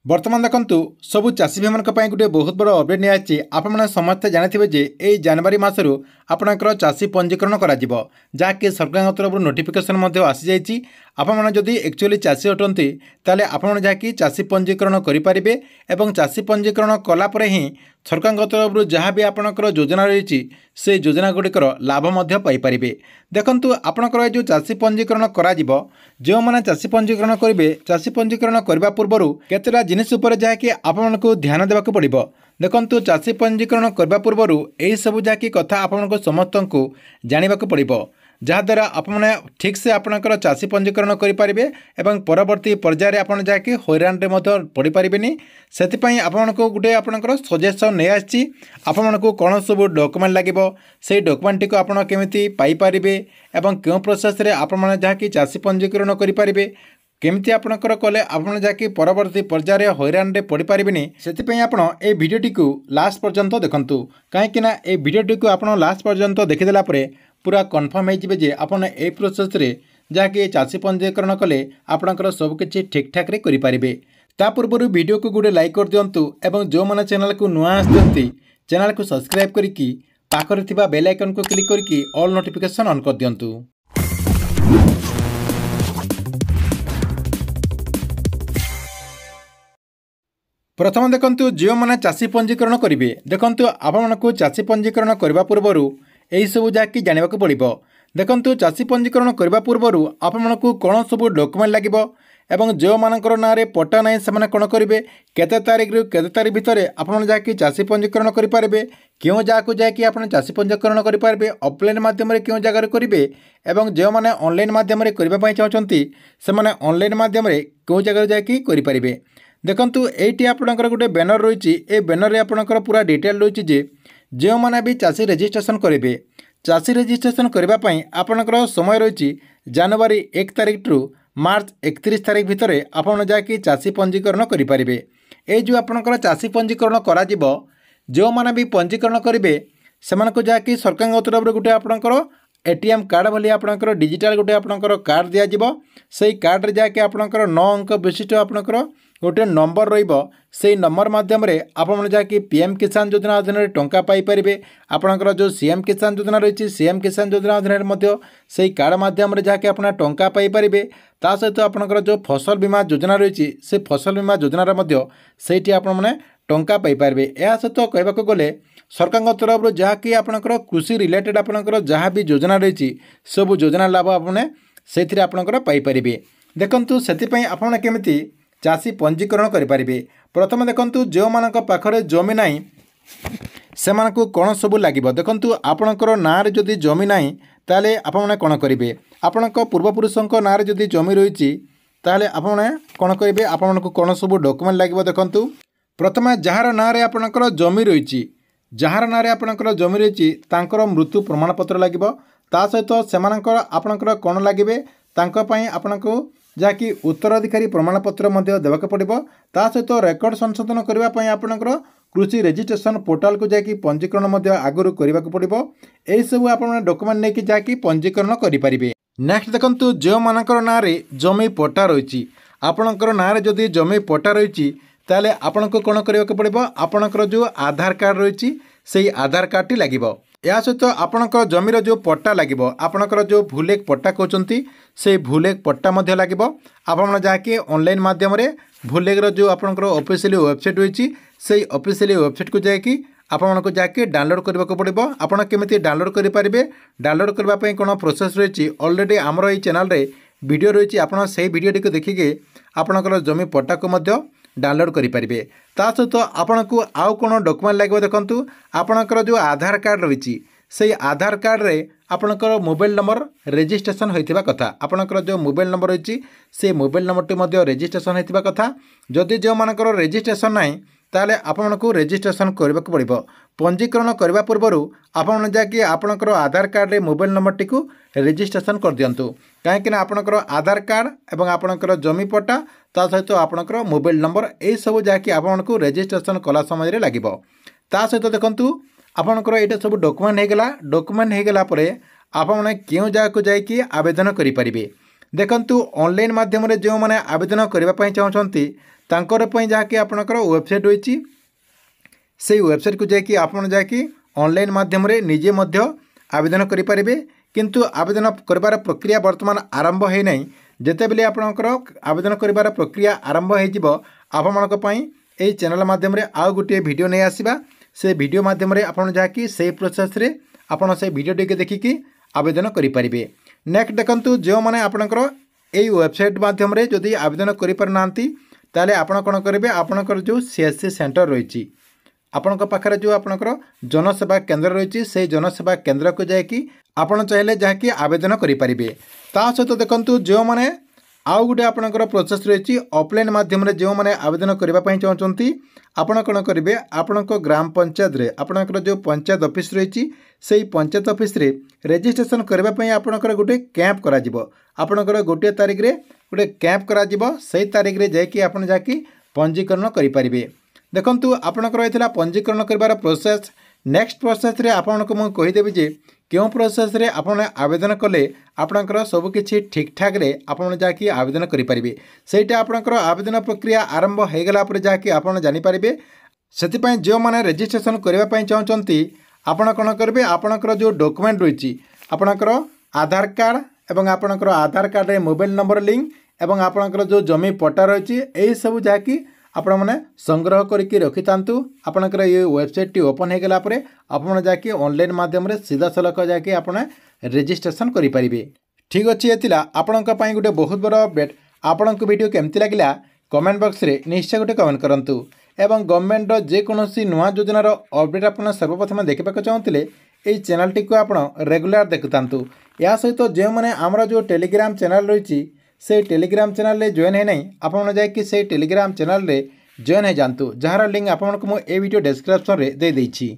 बर्तमान देखु सबू चाषी भाई गोटे बहुत बड़ अपडेट नहीं आपने समस्ते जानते जे यही जनवरी मसरू आपणकर चाषी पंजीकरण करा सरकार तरफ नोटिफिकेशन आसी जाइए। आपड़ी एक्चुअली चाषी अटंती ताले आपण जहाँकि चाषी पंजीकरण करेंगे और चाषी पंजीकरण कलापर ही सरकार तरफ जहाँ भी आपणकर योजना रही से योजना गुड़िकर लाभ पाइपर। देखु आपणकर जो चाषी पंजीकरण करा जो मैंने चाषी पंजीकरण करेंगे चाषी पंजीकरण करने पूर्व केतेटा जिनिस उपर जहाँकि आपको ध्यान देवाक पड़ो। देखु चाषी पंजीकरण करने पूर्व यही सब जहाँकि कथा आपको समस्त को जानवाक पड़ो जहाद्वारा आपने ठीक से आपणकर चाषी पंजीकरण करेंगे और परवर्ती पर्यायर आप जहाँकि हैरान पड़ पारे। से आपको गोटे आपणकर सजेसन नहीं आसी आपको कौन सब डॉक्यूमेंट लगे से डॉक्यूमेंट टी आप केमी पाइपर और क्यों प्रोसेस आप जहाँकि चाषी पंजीकरण करेंगे केमती आपणकर कले आप जहाँकि परवर्ती पर्यायर हैरान पड़ पारे। से आप भिडटी को लास्ट पर्यंत देखूँ कहीं भिडटी को आप लास्ट पर्यंत देखीदेला पूरा कन्फर्म होजे आपन ए प्रोसेस रे जहाँकि चाषी पंजीकरण कले आपणकर सबकि ठीक ठाक करेंगे। ता पूर्व वीडियो को गोटे लाइक कर दिंतु और जो मैंने चैनल को नुआ आसती चैनल को सब्सक्राइब करके पाखरे थिबा बेल आइकन को क्लिक करके ऑल नोटिफिकेशन ऑन कर दिंतु। प्रथम देखु जो मैंने चाषी पंजीकरण करेंगे देखु आपको चाषी पंजीकरण करने पूर्व यही सब जहाँकि जानवाक पड़ो। देखु चाषी पंजीकरण करने पूर्व आपको कौन सब डॉक्यूमेंट लगे और जो मानकर ना पट्टा ना से कौन करेंगे केते तारीख रु केते तारीख भितर आप जहाँकि चाषी पंजीकरण करेंगे क्यों जगह जाकि आप चाषी पंजीकरण करेंगे ऑफलाइन माध्यम क्यों जगार करेंगे और जो मैंने ऑनलाइन माध्यम करने चाहते से ऑनलाइन माध्यम क्यों जगह जाकि करेंगे। देखु ये आपंकर गोटे बैनर रही है बैनर में आपंकर पूरा डिटेल रही है जो मैंने भी चाषी रजिस्ट्रेशन करेंगे चाषी रजिस्ट्रेशन करने आपंकर समय रही जनवरी 1 तारीख रु मार्च 31 तारीख भितर आप जहाँकि चाषी पंजीकरण करेंगे। ये जो आपंकर चाषी पंजीकरण करा जो मैंने भी पंजीकरण करेंगे से जहाँकि सरकार तरफ गोटे आपंकर एटीएम कार्ड भली आपंकर डिजिटाल गोटे आपंकर कार्ड दिज्व से कार्ड रे जहाँकि आपंकर 9 अंक विशिष्ट आपंकर गोटे नंबर रही नंबर मध्यम आप जहाँकि पीएम किसान योजना अधीन टंका पाइपर आपंकर जो सीएम किसान योजना रही सीएम किसान योजना अधीन से कार्ड मध्यम जहाँकि आप टंका पाइपर ता सहित आपंकर जो फसल बीमा योजना रही से फसल बीमा योजना से आपने टंका पाइपर। यह सहित कहवाक गले सरकार तरफ जहाँकि आपंकर कृषि रिलेटेड आपंकर जहाँ भी योजना रही सब योजना लाभ आपने से आपंकर पाइपर। देखु से आपमि चाषी पंजीकरण करेंगे। प्रथम देखु जो मान पाखरे जमी ना से कौन सब लगे देखु आपणकर ना जदि जमी ना ताले आपने कौन करेंगे आपण पूर्वपुरुषों ना जदि जमी रही ताले आपने कौन करेंगे आपको कौन सब डॉक्यूमेंट लगे। देखु प्रथम जार ना आपणकर जमी रही जार ना आपणकर जमी रही मृत्यु प्रमाणपत्र लगे ता सहित से आपणकर कौन लगे आपको जहाँकि उत्तराधिकारी प्रमाणपत्र देवाक पड़ो ता सहित रेकर्ड संशोधन करने आपणकर कृषि रजिस्ट्रेशन पोर्टाल को जाकि पंजीकरण आगुरी करने को पड़ो। यही सब आप डॉक्यूमेंट नहीं जाकि पंजीकरण करेंगे। नेक्स्ट देखु जो मानकर ना जमी पट्टा रही आपणकर ना जदि जमी पट्टा रही ताले आपको कौन करने को पड़ो आपणकर जो आधार कार्ड रही से आधार कार्ड टी लगे या सहित आपणकर जमीर जो पट्टा लगे आपणकर जो भूलेख पट्टा कहते से भूलेख पट्टा लगे आप जहाँकि ऑनलाइन माध्यम भूलेख जो आपणकर ऑफिशियल वेबसाइट रही से ऑफिशियल वेबसाइट को जाकि आपको जाकि डाउनलोड करने को पड़ो। आपड़ केमी डाउनलोड करेंगे डाउनलोड करने कौन प्रोसेस रही ऑलरेडी आमर ये चैनल रे वीडियो रही आप वीडियोटी को देखिए आपणकर जमी पट्टा को डाउनलोड करेंगे। ता सहित आपन को आउ कौन डॉक्यूमेंट लगे देखु आपणकर जो आधार कार्ड रही से आधार कार्ड रे आपणकर मोबाइल नंबर रजिस्ट्रेशन होता कथा आपणकर जो मोबाइल नंबर रही से मोबाइल नंबर रजिस्ट्रेशन होता कथा जदि जो मानकर रजिस्ट्रेशन ना ताले आपको रजिस्ट्रेशन करने को पड़ो। पंजीकरण करने पूर्व आप जहाँकि आपणकर आधार कार्ड रे मोबाइल नंबर टी को रजिस्ट्रेशन कर दिंतु कहीं आपणकर आधार कार्ड और आपणकर जमी पट्टा ता सहित आपणकर मोबाइल नंबर यही सब जहाँकि आपको रजिस्ट्रेशन कला समय लगे। ता सहित देखु आपणकर यहाँ सब डॉक्यूमेंट होगला डॉक्यूमेंट होगला आपने क्यों जगह को जाकि आवेदन करेंगे देखंतु ऑनलाइन माध्यम रे जो माने आवेदन करबा पई चाहछंती तांकर पई जाके आपनकर वेबसाइट होईची से वेबसाइट को जाकि आपन जाकि ऑनलाइन माध्यम रे निजे मध्य आवेदन करि परिबे किंतु आवेदन करबार प्रक्रिया वर्तमान आरंभ है नहीं जेते बेले आपनकर आवेदन करबार प्रक्रिया आरंभ हो जिवो आपनक पई एई चैनल माध्यम रे आ गुटे वीडियो नै आसीबा से वीडियो माध्यम रे आपन जाकि से प्रोसेस रे आपन से वीडियो टिके देखिकी आवेदन करि परिबे। नेक्स्ट देखंतु जो माने आपनकर एई वेबसाइट माध्यम रे जदि आवेदन करि पर नांती ताले आपण कोन करिवे आपनकर जो सीएससी सेंटर रहिची आपनक पाखरे जो आपनकर जनसेवा केंद्र रहिची से जनसेवा केंद्र को जाकि आपण चाहिले जाकि आवेदन करि परिबे। ता सहित देखंतु जो माने आउ गुटे आपनकर प्रोसेस रहिची ऑफलाइन माध्यम रे जो माने आवेदन करबा पई चाहछंती आपण कोन करिवे आपनक ग्राम पंचायत रे आपनकर जो पंचायत ऑफिस रहिची सेही पंचायत ऑफिस रे रजिस्ट्रेशन करबा पई आपनकर गुटे कैंप करा जिवो आपनकर गोटे तारिख रे गुटे कैंप करा जिवो सेही तारिख रे जाकि आपण जाकि पंजीकरण करि परिबे। देखंतु आपनकर एथिला पंजीकरण करबार प्रोसेस नेक्स्ट प्रोसेस रे आपनको मु कहि देबी जे क्यों प्रोसेस रे आपण आवेदन कले आपनकर सब किछि ठीक ठाक रे आपण जाकि आवेदन करि परिबे सेटा आपनकर आवेदन प्रक्रिया आरंभ हे गेला पर जाकि आपण जानि परिबे। सेति पय जो माने रजिस्ट्रेशन करबा पय चाहछंती आपण कोन करबे आपनकर जो डॉक्यूमेंट रहिछि आपनकर आधार कार्ड एवं आपनकर आधार कार्ड रे मोबाइल नंबर लिंक एवं आपनकर जो जमी पट्टा रहिछि एई सब जाकि आपण माने संग्रह करके रखि तांतु आपनकर ये वेबसाइट टी ओपन हे गेला परे आपण जाके ऑनलाइन माध्यम रे सीधा सलक जाके आपण रजिस्ट्रेशन करि परिबे। ठीक अछि एतिला आपनका पई गुटे बहुत बड़ अपडेट आपनक वीडियो केमति लागिला कमेंट बॉक्स रे निश्चय गुटे कमेंट करंतु एवं गवर्नमेंट रो जे कोनोसी नुवा योजना रो अपडेट आपण सर्वप्रथम देखबा को चाहतिले एई चैनल टी को आपण रेगुलर देखतांतु। या सहित जे माने हमरा जो टेलीग्राम चैनल रहिछि से टेलीग्राम चैनल रे जॉइन है नहीं आपन जाकि से टेलीग्राम चैनल रे जॉइन है जानतु जहार लिंक आपन को मो ए वीडियो डिस्क्रिप्शन रे दे देछि।